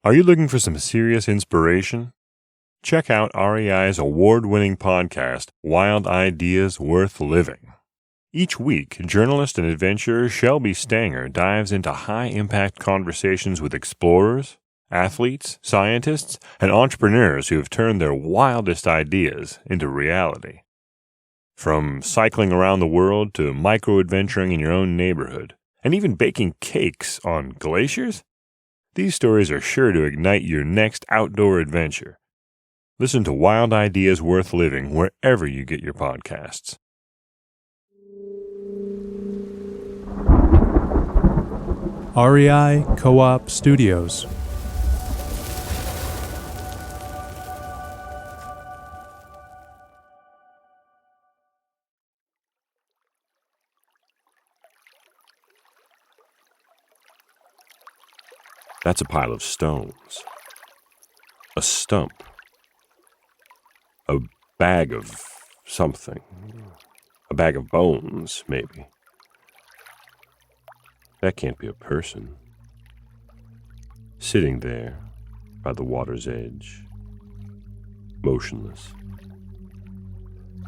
Are you looking for some serious inspiration? Check out REI's award-winning podcast, Wild Ideas Worth Living. Each week, journalist and adventurer Shelby Stanger dives into high-impact conversations with explorers, athletes, scientists, and entrepreneurs who have turned their wildest ideas into reality. From cycling around the world to micro-adventuring in your own neighborhood, and even baking cakes on glaciers, these stories are sure to ignite your next outdoor adventure. Listen to Wild Ideas Worth Living wherever you get your podcasts. REI Co-op Studios. That's a pile of stones. A stump. A bag of something. A bag of bones, maybe. That can't be a person. Sitting there by the water's edge, motionless.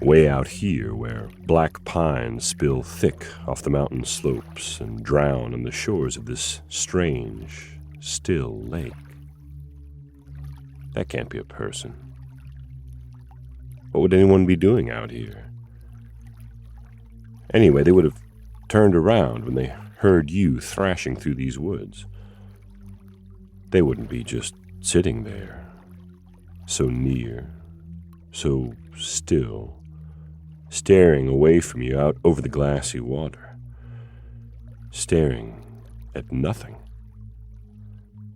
Way out here where black pines spill thick off the mountain slopes and drown on the shores of this strange, still lake. That can't be a person. What would anyone be doing out here? Anyway, they would have turned around when they heard you thrashing through these woods. They wouldn't be just sitting there, so near, so still, staring away from you out over the glassy water, staring at nothing,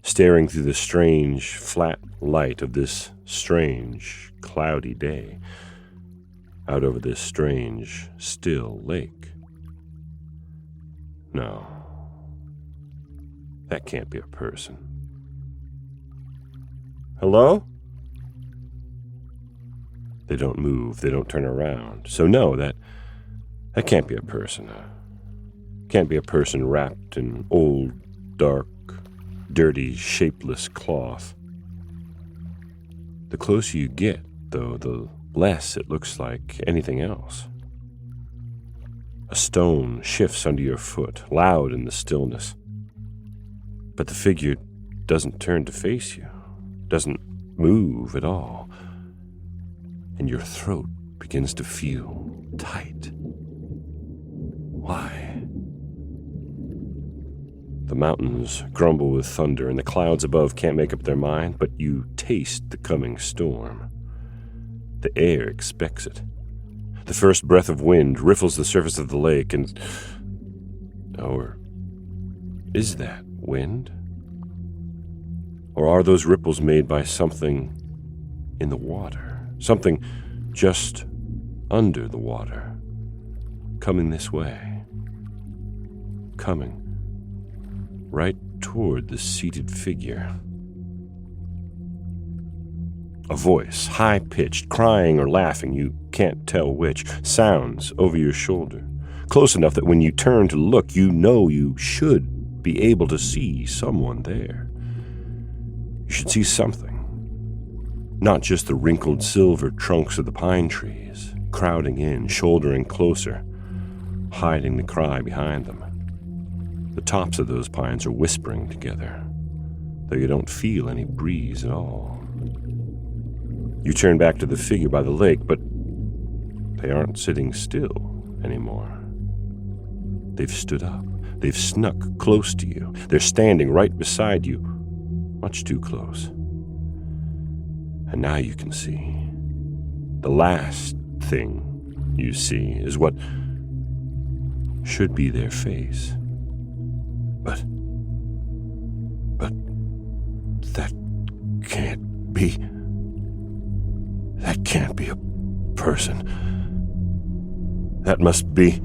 staring through the strange, flat light of this strange, cloudy day, out over this strange, still lake. No, that can't be a person. Hello? They don't move, they don't turn around. So no, that can't be a person. Can't be a person wrapped in old, dark, dirty, shapeless cloth. The closer you get, though, the less it looks like anything else. A stone shifts under your foot, loud in the stillness. But the figure doesn't turn to face you, doesn't move at all. And your throat begins to feel tight. Why? The mountains grumble with thunder, and the clouds above can't make up their mind, but you taste the coming storm. The air expects it. The first breath of wind riffles the surface of the lake, and... Or is that wind? Or are those ripples made by something in the water? Something just under the water, coming this way, coming right toward the seated figure. A voice, high-pitched, crying or laughing, you can't tell which, sounds over your shoulder, close enough that when you turn to look, you know you should be able to see someone there. You should see something. Not just the wrinkled silver trunks of the pine trees, crowding in, shouldering closer, hiding the cry behind them. The tops of those pines are whispering together, though you don't feel any breeze at all. You turn back to the figure by the lake, but they aren't sitting still anymore. They've stood up. They've snuck close to you. They're standing right beside you, much too close. And now you can see. The last thing you see is what should be their face. But that can't be. That can't be a person. That must be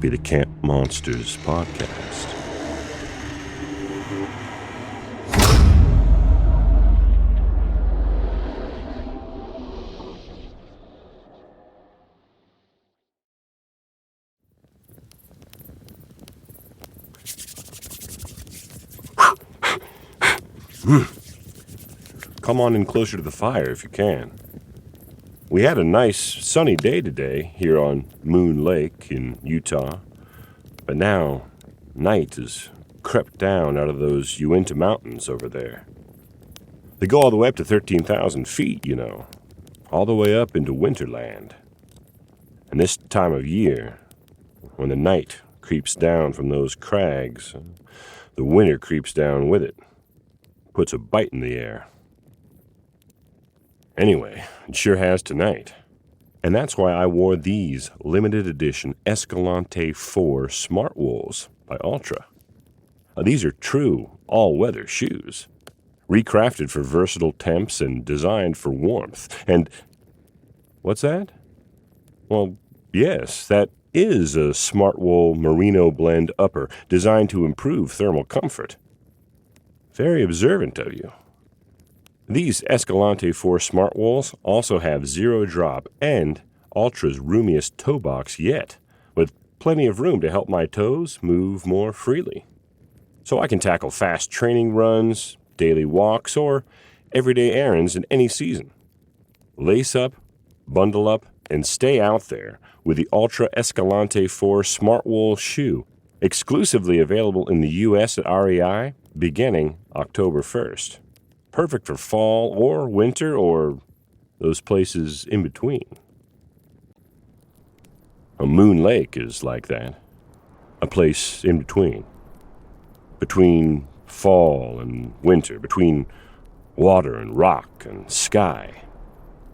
the Camp Monsters podcast. Come on in closer to the fire if you can. We had a nice sunny day today here on Moon Lake in Utah, but now night has crept down out of those Uinta Mountains over there. They go all the way up to 13,000 feet, you know, all the way up into winterland. And this time of year, when the night creeps down from those crags, the winter creeps down with it, puts a bite in the air. Anyway, it sure has tonight. And that's why I wore these limited edition Escalante 4 Smart Wools by Ultra. These are true all-weather shoes, recrafted for versatile temps and designed for warmth. And what's that? Well, yes, that is a Smart Wool merino blend upper designed to improve thermal comfort. Very observant of you. These Escalante 4 Smart Wools also have zero drop and Ultra's roomiest toe box yet, with plenty of room to help my toes move more freely. So I can tackle fast training runs, daily walks, or everyday errands in any season. Lace up, bundle up, and stay out there with the Ultra Escalante 4 Smart Wool shoe, exclusively available in the U.S. at REI beginning October 1st. Perfect for fall or winter or those places in between. A Moon Lake is like that. A place in between. Between fall and winter. Between water and rock and sky.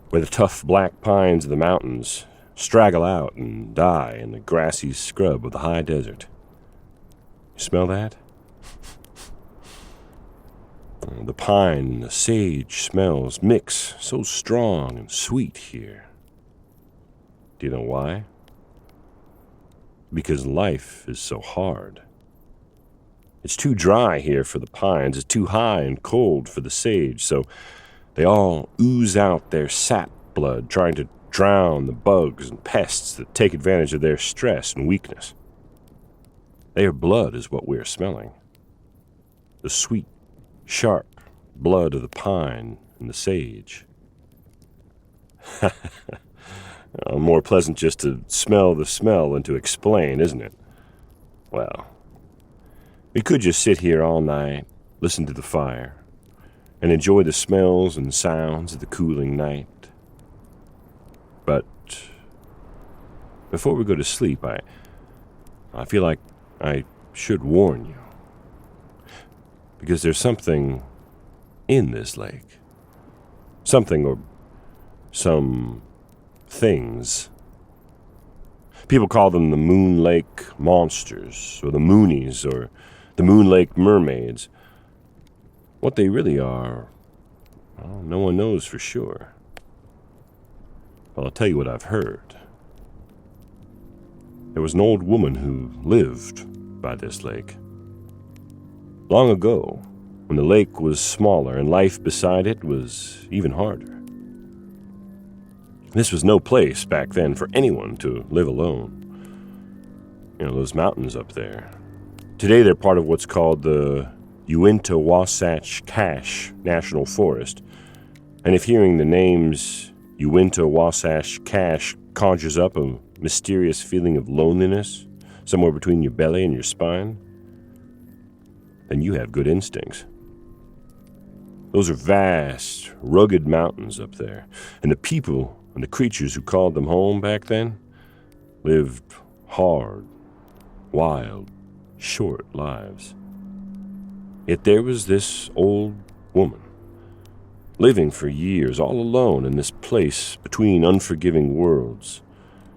Where the tough black pines of the mountains straggle out and die in the grassy scrub of the high desert. You smell that? The pine and the sage smells mix so strong and sweet here. Do you know why? Because life is so hard. It's too dry here for the pines. It's too high and cold for the sage, so they all ooze out their sap blood, trying to drown the bugs and pests that take advantage of their stress and weakness. Their blood is what we're smelling. The sweet, sharp blood of the pine and the sage. More pleasant just to smell the smell than to explain, isn't it? Well, we could just sit here all night, listen to the fire, and enjoy the smells and sounds of the cooling night. But before we go to sleep, I feel like I should warn you. Because there's something in this lake. Something or some things. People call them the Moon Lake Monsters, or the Moonies, or the Moon Lake Mermaids. What they really are, well, no one knows for sure. Well, I'll tell you what I've heard. There was an old woman who lived by this lake. Long ago, when the lake was smaller and life beside it was even harder. This was no place back then for anyone to live alone. You know, those mountains up there. Today they're part of what's called the Uinta Wasatch Cache National Forest. And if hearing the names Uinta Wasatch Cache conjures up a mysterious feeling of loneliness somewhere between your belly and your spine, then you have good instincts. Those are vast, rugged mountains up there, and the people and the creatures who called them home back then lived hard, wild, short lives. Yet there was this old woman, living for years all alone in this place between unforgiving worlds,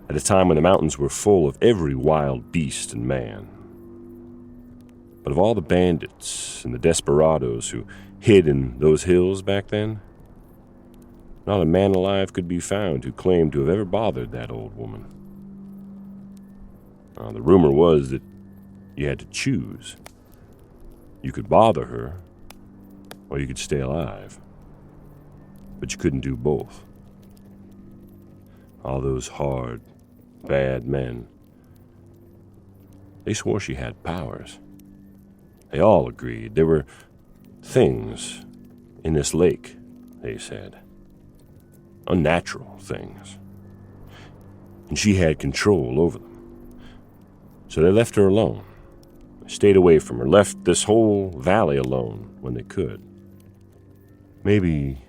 at a time when the mountains were full of every wild beast and man. But of all the bandits and the desperados who hid in those hills back then, not a man alive could be found who claimed to have ever bothered that old woman. The rumor was that you had to choose. You could bother her, or you could stay alive. But you couldn't do both. All those hard, bad men, they swore she had powers. They all agreed. There were things in this lake, they said. Unnatural things. And she had control over them. So they left her alone. Stayed away from her, left this whole valley alone when they could. Maybe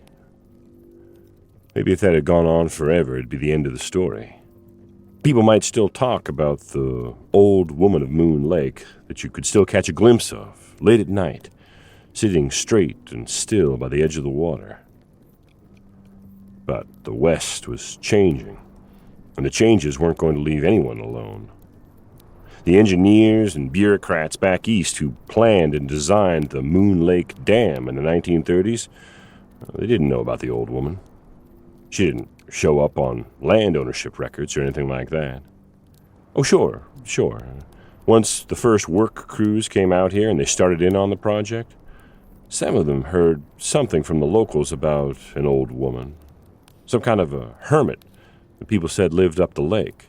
if that had gone on forever, it'd be the end of the story. People might still talk about the old woman of Moon Lake that you could still catch a glimpse of late at night, sitting straight and still by the edge of the water. But the West was changing, and the changes weren't going to leave anyone alone. The engineers and bureaucrats back east who planned and designed the Moon Lake Dam in the 1930s, they didn't know about the old woman. She didn't show up on land ownership records or anything like that. Oh, sure. Once the first work crews came out here and they started in on the project, some of them heard something from the locals about an old woman. Some kind of a hermit that people said lived up the lake.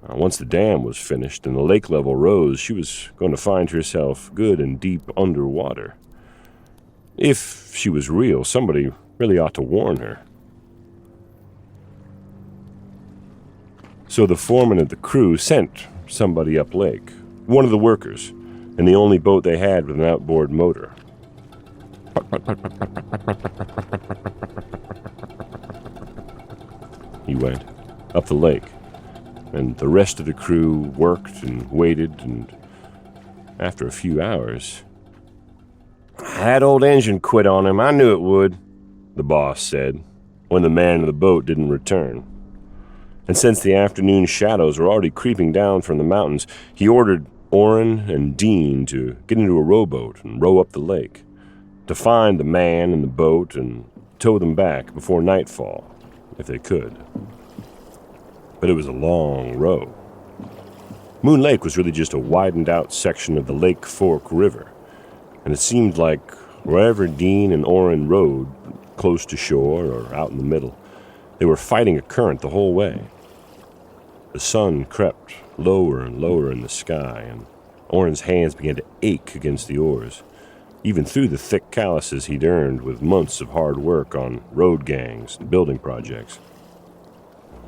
Once the dam was finished and the lake level rose, she was going to find herself good and deep underwater. If she was real, somebody really ought to warn her. So the foreman of the crew sent somebody up lake, one of the workers, and the only boat they had with an outboard motor. He went up the lake, and the rest of the crew worked and waited, and after a few hours, "That old engine quit on him, I knew it would," the boss said, when the man of the boat didn't return. And since the afternoon shadows were already creeping down from the mountains, he ordered Oren and Dean to get into a rowboat and row up the lake, to find the man and the boat and tow them back before nightfall, if they could. But it was a long row. Moon Lake was really just a widened-out section of the Lake Fork River, and it seemed like wherever Dean and Oren rowed, close to shore or out in the middle, they were fighting a current the whole way. The sun crept lower and lower in the sky, and Oren's hands began to ache against the oars, even through the thick calluses he'd earned with months of hard work on road gangs and building projects.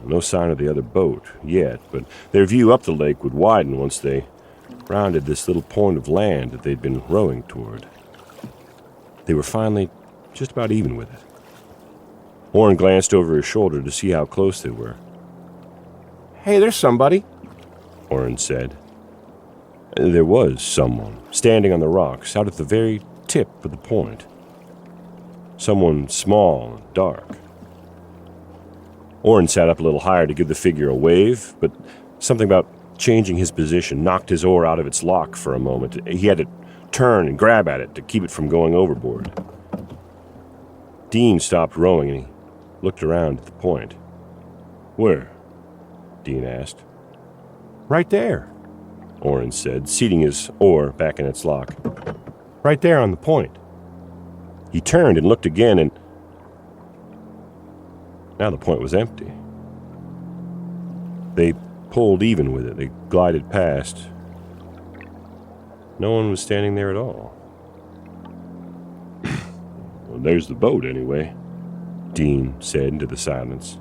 No sign of the other boat yet, but their view up the lake would widen once they rounded this little point of land that they'd been rowing toward. They were finally just about even with it. Oren glanced over his shoulder to see how close they were. "Hey, there's somebody," Oren said. There was someone standing on the rocks out at the very tip of the point. Someone small and dark. Oren sat up a little higher to give the figure a wave, but something about changing his position knocked his oar out of its lock for a moment. He had to turn and grab at it to keep it from going overboard. Dean stopped rowing and he looked around at the point. "Where?" Dean asked. "Right there," Oren said, seating his oar back in its lock. "Right there on the point." He turned and looked again, and now the point was empty. They pulled even with it. They glided past. No one was standing there at all. "Well, there's the boat, anyway," Dean said into the silence.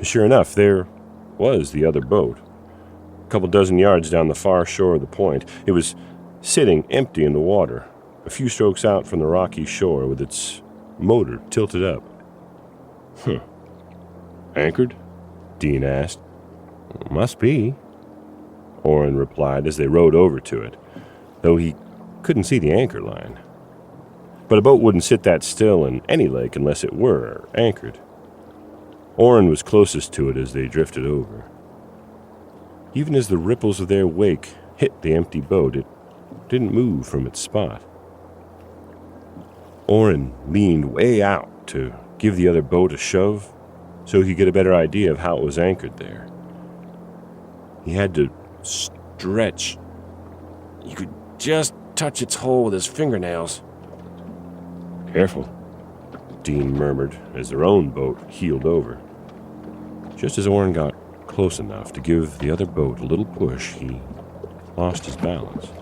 Sure enough, there was the other boat, a couple dozen yards down the far shore of the point. It was sitting empty in the water, a few strokes out from the rocky shore with its motor tilted up. "Anchored?" Dean asked. "Must be," Oren replied as they rowed over to it, though he couldn't see the anchor line. But a boat wouldn't sit that still in any lake unless it were anchored. Oren was closest to it as they drifted over. Even as the ripples of their wake hit the empty boat, it didn't move from its spot. Oren leaned way out to give the other boat a shove so he could get a better idea of how it was anchored there. He had to stretch. You could just touch its hull with his fingernails. "Careful," Dean murmured as their own boat heeled over. Just as Oren got close enough to give the other boat a little push, he lost his balance.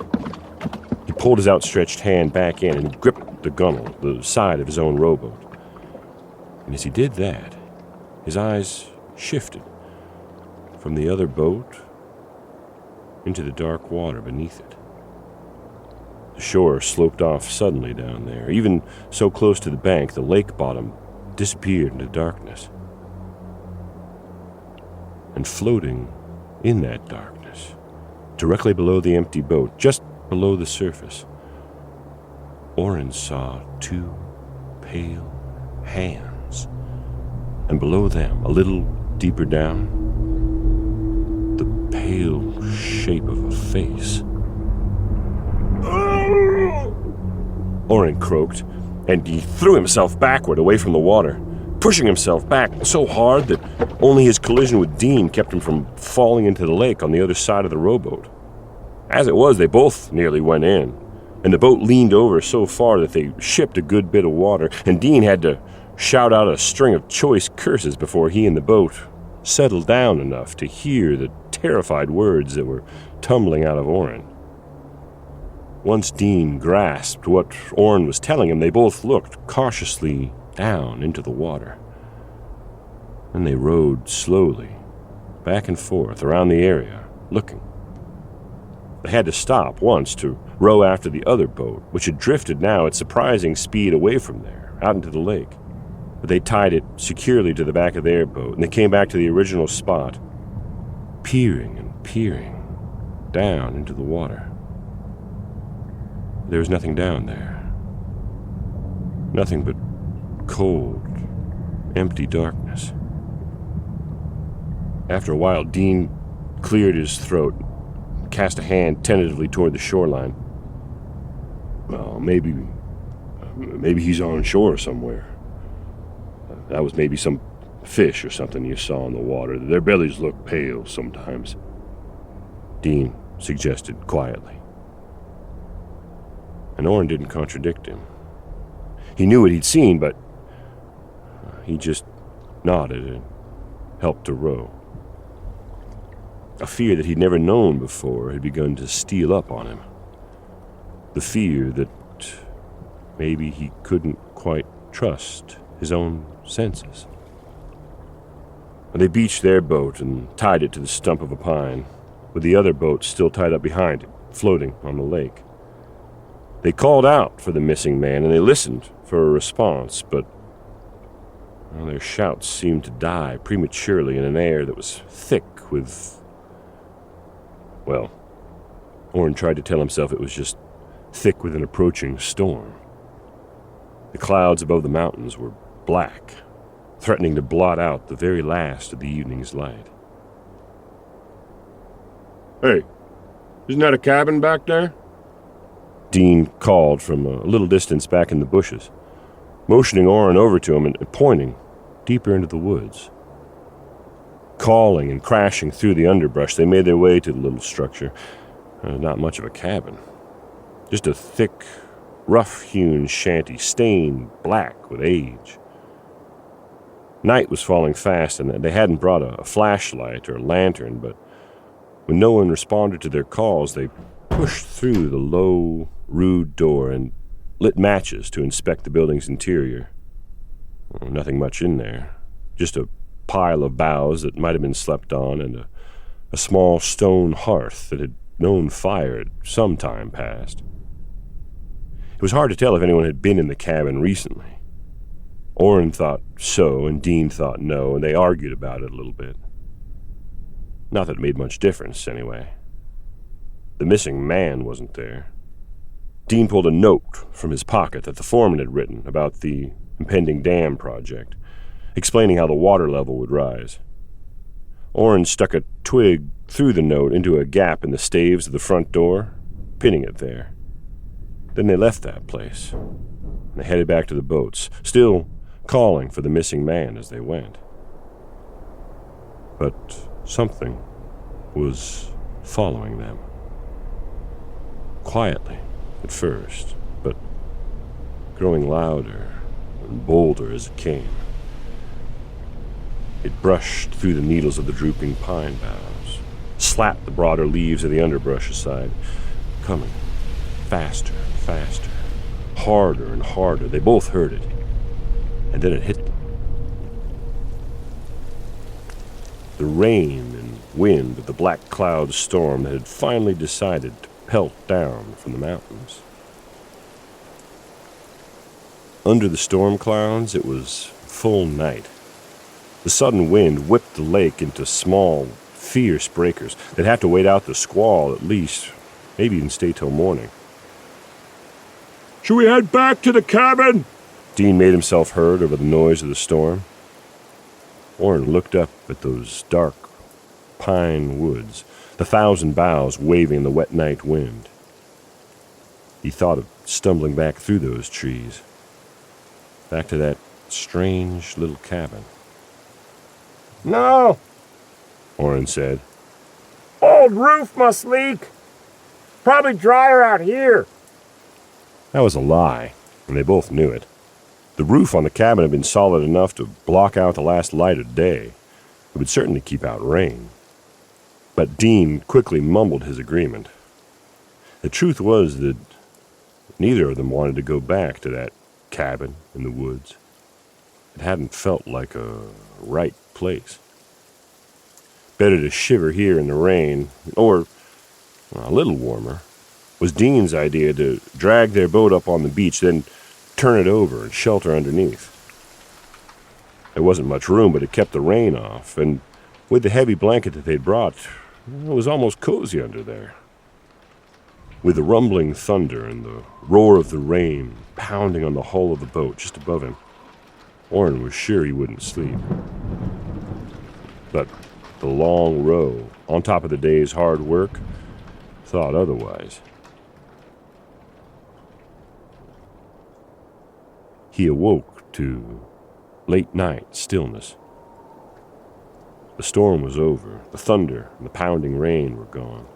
He pulled his outstretched hand back in and gripped the gunwale, the side of his own rowboat. And as he did that, his eyes shifted from the other boat into the dark water beneath it. The shore sloped off suddenly down there. Even so close to the bank, the lake bottom disappeared into darkness. And floating in that darkness, directly below the empty boat, just below the surface, Oren saw two pale hands. And below them, a little deeper down, the pale shape of a face. Oren croaked, and he threw himself backward away from the water, pushing himself back so hard that only his collision with Dean kept him from falling into the lake on the other side of the rowboat. As it was, they both nearly went in, and the boat leaned over so far that they shipped a good bit of water, and Dean had to shout out a string of choice curses before he and the boat settled down enough to hear the terrified words that were tumbling out of Oren. Once Dean grasped what Oren was telling him, they both looked cautiously down into the water. Then they rowed slowly, back and forth around the area, looking. They had to stop once to row after the other boat, which had drifted now at surprising speed away from there, out into the lake. But they tied it securely to the back of their boat, and they came back to the original spot, peering and peering down into the water. There was nothing down there. Nothing but cold, empty darkness. After a while, Dean cleared his throat, cast a hand tentatively toward the shoreline. Well, maybe he's on shore somewhere. That was maybe some fish or something you saw in the water. Their bellies look pale sometimes, Dean suggested quietly. And Oren didn't contradict him. He knew what he'd seen, but he just nodded and helped to row. A fear that he'd never known before had begun to steal up on him. The fear that maybe he couldn't quite trust his own senses. They beached their boat and tied it to the stump of a pine, with the other boat still tied up behind it, floating on the lake. They called out for the missing man, and they listened for a response, but their shouts seemed to die prematurely in an air that was thick with... Well, Oren tried to tell himself it was just thick with an approaching storm. The clouds above the mountains were black, threatening to blot out the very last of the evening's light. Hey, isn't that a cabin back there? Dean called from a little distance back in the bushes, motioning Oren over to him and pointing deeper into the woods. Calling and crashing through the underbrush, they made their way to the little structure. Not much of a cabin. Just a thick, rough-hewn shanty, stained black with age. Night was falling fast, and they hadn't brought a flashlight or a lantern, but when no one responded to their calls, they pushed through the low, rude door and lit matches to inspect the building's interior. Nothing much in there. Just a pile of boughs that might have been slept on and a small stone hearth that had known fire at some time past. It was hard to tell if anyone had been in the cabin recently. Oren thought so, and Dean thought no, and they argued about it a little bit. Not that it made much difference, anyway. The missing man wasn't there. Dean pulled a note from his pocket that the foreman had written about the impending dam project, explaining how the water level would rise. Oren stuck a twig through the note into a gap in the staves of the front door, pinning it there. Then they left that place, and they headed back to the boats, still calling for the missing man as they went. But something was following them. Quietly at first, but growing louder and bolder as it came. It brushed through the needles of the drooping pine boughs, slapped the broader leaves of the underbrush aside, coming faster and faster, harder and harder. They both heard it. And then it hit them. The rain and wind of the black cloud storm had finally decided to pelt down from the mountains. Under the storm clouds, it was full night. The sudden wind whipped the lake into small, fierce breakers. They'd have to wait out the squall at least, maybe even stay till morning. "Should we head back to the cabin?" Dean made himself heard over the noise of the storm. Oren looked up at those dark pine woods, the 1,000 boughs waving in the wet night wind. He thought of stumbling back through those trees, back to that strange little cabin. "No," Oren said. "Old roof must leak. Probably drier out here." That was a lie, and they both knew it. The roof on the cabin had been solid enough to block out the last light of day. It would certainly keep out rain. But Dean quickly mumbled his agreement. The truth was that neither of them wanted to go back to that cabin in the woods. It hadn't felt like a right place. Better to shiver here in the rain, or a little warmer, was Dean's idea to drag their boat up on the beach, then turn it over and shelter underneath. There wasn't much room, but it kept the rain off, and with the heavy blanket that they'd brought, it was almost cozy under there. With the rumbling thunder and the roar of the rain pounding on the hull of the boat just above him, Oren was sure he wouldn't sleep. But the long row, on top of the day's hard work, thought otherwise. He awoke to late night stillness. The storm was over. The thunder and the pounding rain were gone.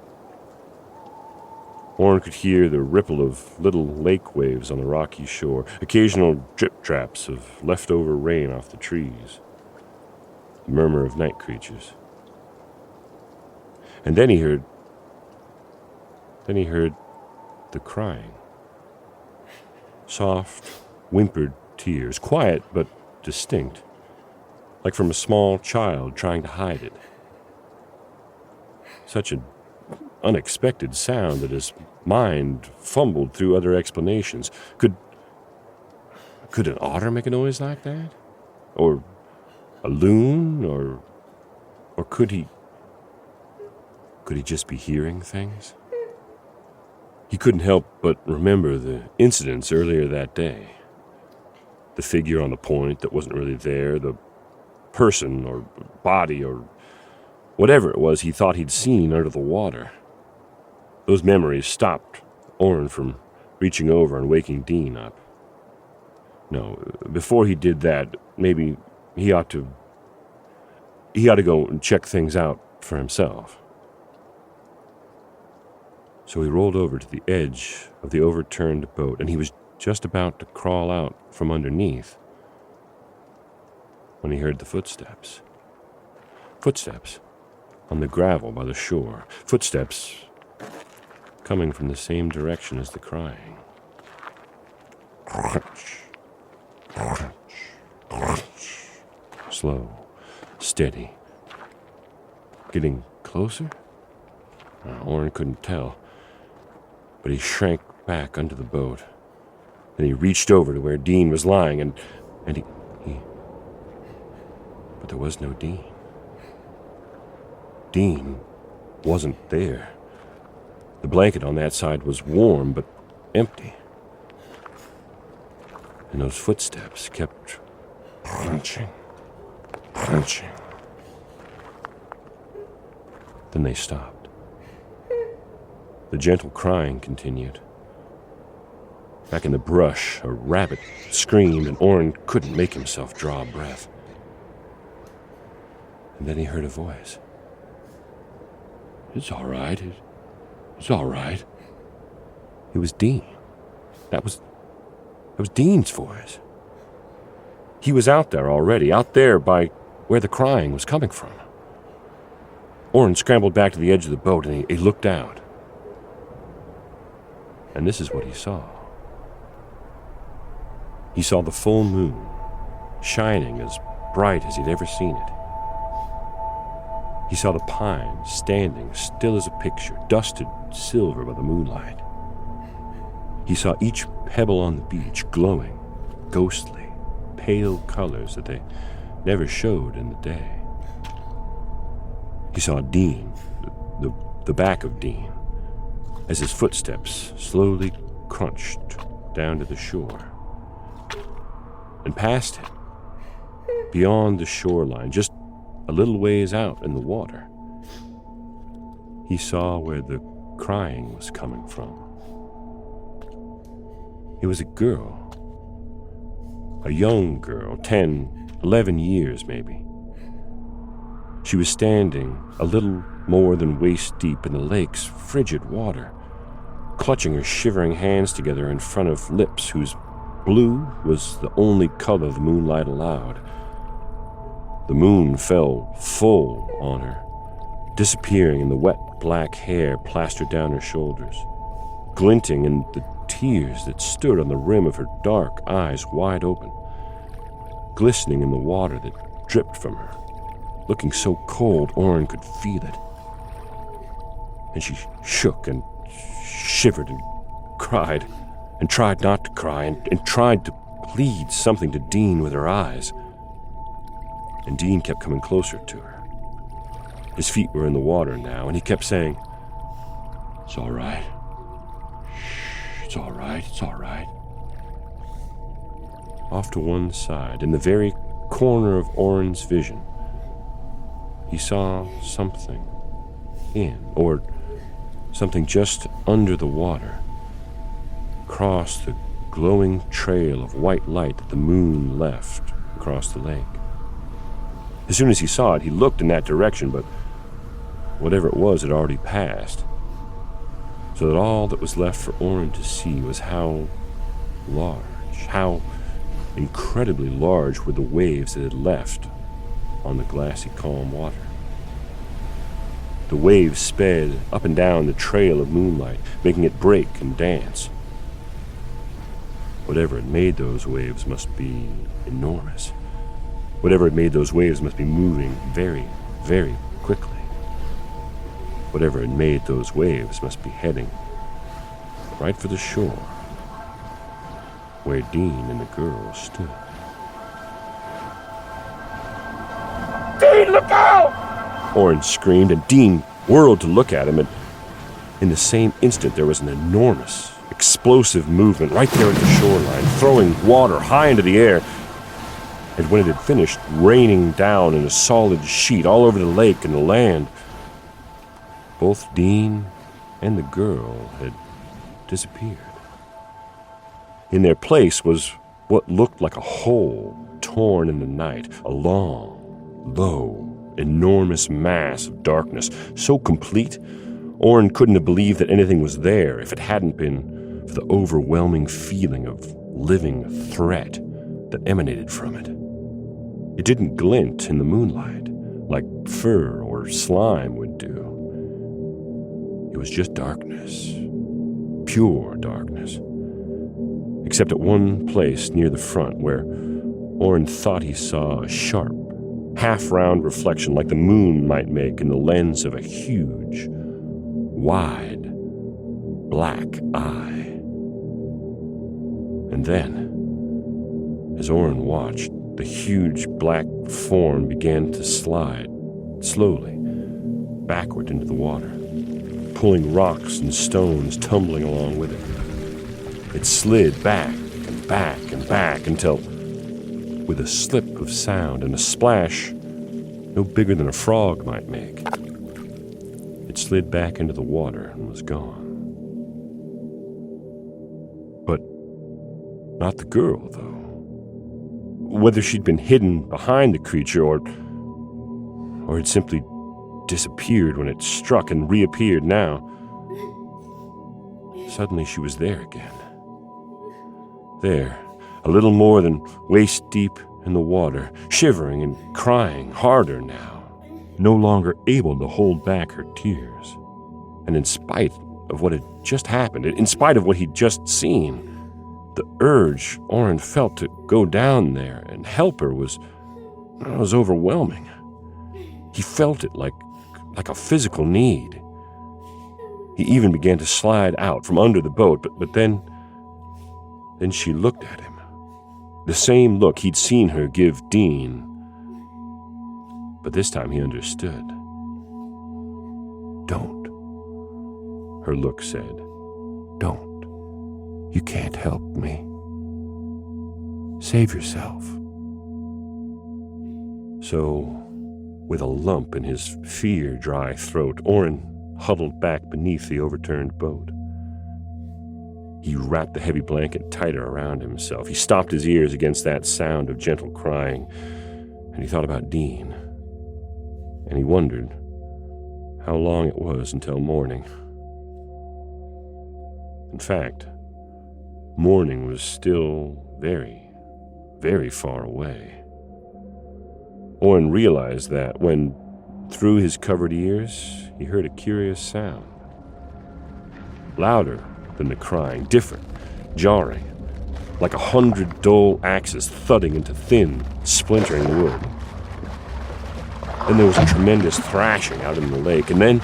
Oren could hear the ripple of little lake waves on the rocky shore, occasional drip-traps of leftover rain off the trees, the murmur of night creatures. And then he heard the crying. Soft, whimpered tears, quiet but distinct, like from a small child trying to hide it. Such an unexpected sound that his mind fumbled through other explanations. Could an otter make a noise like that? Or a loon? Or could he just be hearing things? He couldn't help but remember the incidents earlier that day. The figure on the point that wasn't really there, the person or body or whatever it was he thought he'd seen under the water. Those memories stopped Oren from reaching over and waking Dean up. No, before he did that, maybe he ought to go and check things out for himself. So he rolled over to the edge of the overturned boat, and he was just about to crawl out from underneath when he heard the footsteps. Footsteps on the gravel by the shore. Footsteps coming from the same direction as the crying. Crunch, crunch, crunch. Slow, steady. Getting closer? Oren couldn't tell, but he shrank back under the boat. Then he reached over to where Dean was lying, and he... But there was no Dean. Dean wasn't there. The blanket on that side was warm, but empty. And those footsteps kept crunching, crunching. Then they stopped. The gentle crying continued. Back in the brush, a rabbit screamed, and Oren couldn't make himself draw a breath. And then he heard a voice. "It's all right. It's all right." It was Dean. That was Dean's voice. He was out there already, out there by where the crying was coming from. Oren scrambled back to the edge of the boat, and he looked out. And this is what he saw. He saw the full moon, shining as bright as he'd ever seen it. He saw the pines standing still as a picture, dusted silver by the moonlight. He saw each pebble on the beach glowing, ghostly, pale colors that they never showed in the day. He saw Dean, the back of Dean, as his footsteps slowly crunched down to the shore. And past him, beyond the shoreline, just a little ways out in the water, he saw where the crying was coming from. It was a girl, a young girl, 10, 11 years maybe. She was standing a little more than waist deep in the lake's frigid water, clutching her shivering hands together in front of lips whose blue was the only color the moonlight allowed. The moon fell full on her, disappearing in the wet black hair plastered down her shoulders, glinting in the tears that stood on the rim of her dark eyes wide open, glistening in the water that dripped from her, looking so cold Oren could feel it. And she shook and shivered and cried, and tried not to cry, and tried to plead something to Dean with her eyes. And Dean kept coming closer to her. His feet were in the water now, and he kept saying, "It's all right. Shh, it's all right, it's all right." Off to one side, in the very corner of Oren's vision, he saw something or something just under the water, cross the glowing trail of white light that the moon left across the lake. As soon as he saw it, he looked in that direction, but whatever it was had already passed, so that all that was left for Oren to see was how large, how incredibly large were the waves that had left on the glassy, calm water. The waves sped up and down the trail of moonlight, making it break and dance. Whatever had made those waves must be enormous. Whatever had made those waves must be moving very, very quickly. Whatever had made those waves must be heading right for the shore, where Dean and the girl stood. "Dean, look out!" Oren screamed, and Dean whirled to look at him, and in the same instant there was an enormous, explosive movement right there at the shoreline, throwing water high into the air, and when it had finished, raining down in a solid sheet all over the lake and the land. Both Dean and the girl had disappeared. In their place was what looked like a hole torn in the night, a long, low, enormous mass of darkness, so complete, Oren couldn't have believed that anything was there if it hadn't been for the overwhelming feeling of living threat that emanated from it. It didn't glint in the moonlight like fur or slime would do. It was just darkness, pure darkness. Except at one place near the front where Oren thought he saw a sharp, half-round reflection like the moon might make in the lens of a huge, wide, black eye. And then, as Oren watched, the huge black form began to slide, slowly, backward into the water, pulling rocks and stones tumbling along with it. It slid back and back and back until, with a slip of sound and a splash no bigger than a frog might make, it slid back into the water and was gone. But not the girl, though. Whether she'd been hidden behind the creature or had simply disappeared when it struck and reappeared now, suddenly she was there again. There, a little more than waist deep in the water, shivering and crying harder now, no longer able to hold back her tears. And in spite of what had just happened, in spite of what he'd just seen. The urge Oren felt to go down there and help her was overwhelming. He felt it like a physical need. He even began to slide out from under the boat, but then she looked at him. The same look he'd seen her give Dean. But this time he understood. "Don't," her look said. "Don't. You can't help me. Save yourself." So, with a lump in his fear-dry throat, Oren huddled back beneath the overturned boat. He wrapped the heavy blanket tighter around himself. He stopped his ears against that sound of gentle crying, and he thought about Dean. And he wondered how long it was until morning. In fact, morning was still very, very far away. Oren realized that when, through his covered ears, he heard a curious sound. Louder than the crying, different, jarring, like 100 dull axes thudding into thin, splintering wood. Then there was a tremendous thrashing out in the lake, and then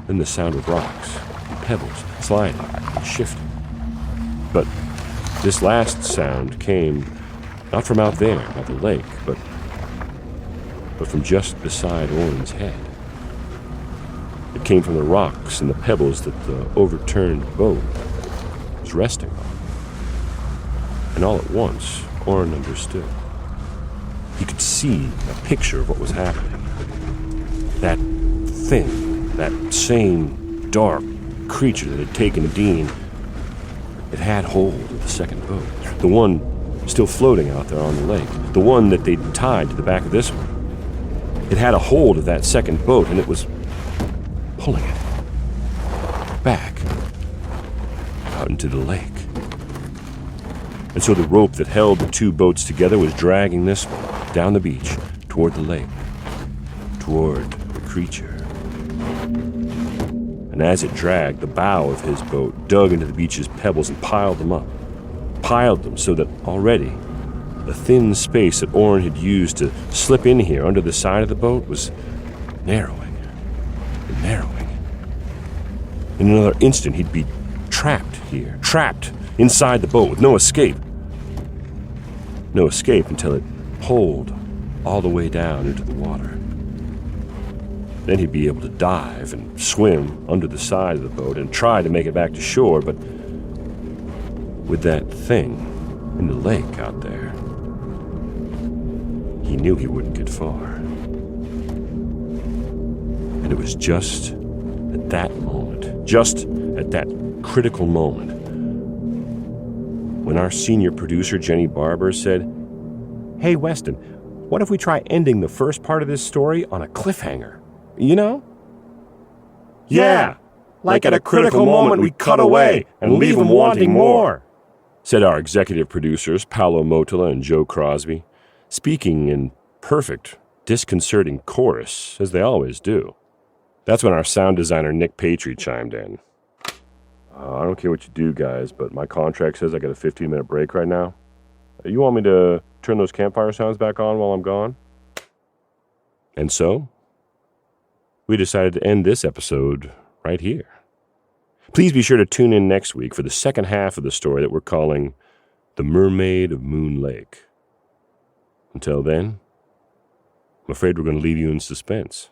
the sound of rocks and pebbles sliding and shifting. But this last sound came not from out there by the lake, but from just beside Oren's head. It came from the rocks and the pebbles that the overturned boat was resting on. And all at once, Oren understood. He could see a picture of what was happening. That thing, that same dark creature that had taken Dean, it had hold of the second boat. The one still floating out there on the lake. The one that they'd tied to the back of this one. It had a hold of that second boat, and it was pulling it back out into the lake. And so the rope that held the two boats together was dragging this one down the beach toward the lake, toward the creature. And as it dragged, the bow of his boat dug into the beach's pebbles and piled them up. Piled them so that already the thin space that Oren had used to slip in here under the side of the boat was narrowing and narrowing. In another instant, he'd be trapped here, trapped inside the boat with no escape. No escape until it pulled all the way down into the water. Then he'd be able to dive and swim under the side of the boat and try to make it back to shore, but with that thing in the lake out there, he knew he wouldn't get far. And it was just at that moment, just at that critical moment, when our senior producer, Jenny Barber, said, "Hey, Weston, what if we try ending the first part of this story on a cliffhanger? You know?" "Yeah, like at a critical moment we cut away and leave them wanting more," said our executive producers, Paolo Motola and Joe Crosby, speaking in perfect, disconcerting chorus, as they always do. That's when our sound designer, Nick Patry, chimed in. "I don't care what you do, guys, but my contract says I got a 15-minute break right now. You want me to turn those campfire sounds back on while I'm gone?" And so, we decided to end this episode right here. Please be sure to tune in next week for the second half of the story that we're calling The Mermaid of Moon Lake. Until then, I'm afraid we're going to leave you in suspense.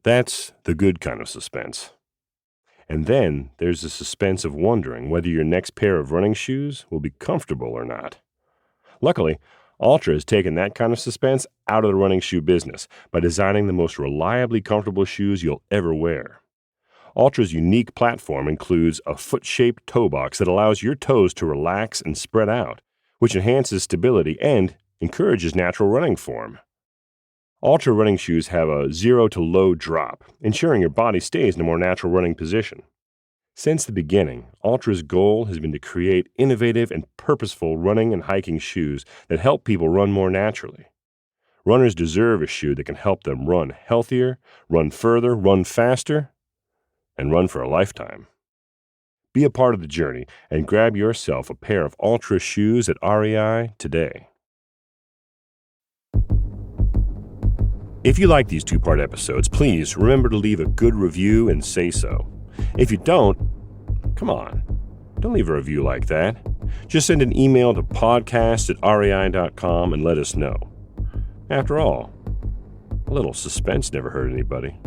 That's the good kind of suspense. And then there's the suspense of wondering whether your next pair of running shoes will be comfortable or not. Luckily, Altra has taken that kind of suspense out of the running shoe business by designing the most reliably comfortable shoes you'll ever wear. Altra's unique platform includes a foot-shaped toe box that allows your toes to relax and spread out, which enhances stability and encourages natural running form. Altra running shoes have a zero to low drop, ensuring your body stays in a more natural running position. Since the beginning, Altra's goal has been to create innovative and purposeful running and hiking shoes that help people run more naturally. Runners deserve a shoe that can help them run healthier, run further, run faster, and run for a lifetime. Be a part of the journey and grab yourself a pair of Ultra shoes at REI today. If you like these two-part episodes, please remember to leave a good review and say so. If you don't, come on, don't leave a review like that. Just send an email to podcast@rei.com and let us know. After all, a little suspense never hurt anybody.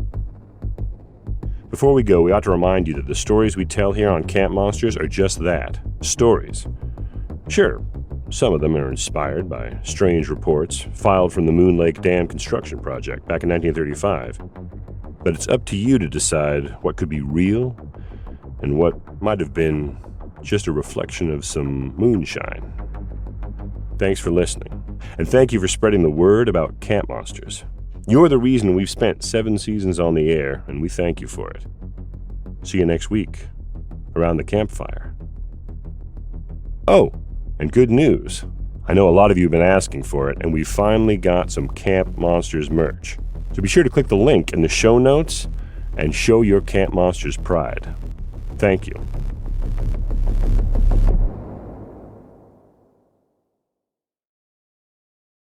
Before we go, we ought to remind you that the stories we tell here on Camp Monsters are just that, stories. Sure, some of them are inspired by strange reports filed from the Moon Lake Dam construction project back in 1935. But it's up to you to decide what could be real and what might have been just a reflection of some moonshine. Thanks for listening, and thank you for spreading the word about Camp Monsters. You're the reason we've spent 7 seasons on the air, and we thank you for it. See you next week, around the campfire. Oh, and good news. I know a lot of you have been asking for it, and we finally got some Camp Monsters merch. So be sure to click the link in the show notes and show your Camp Monsters pride. Thank you.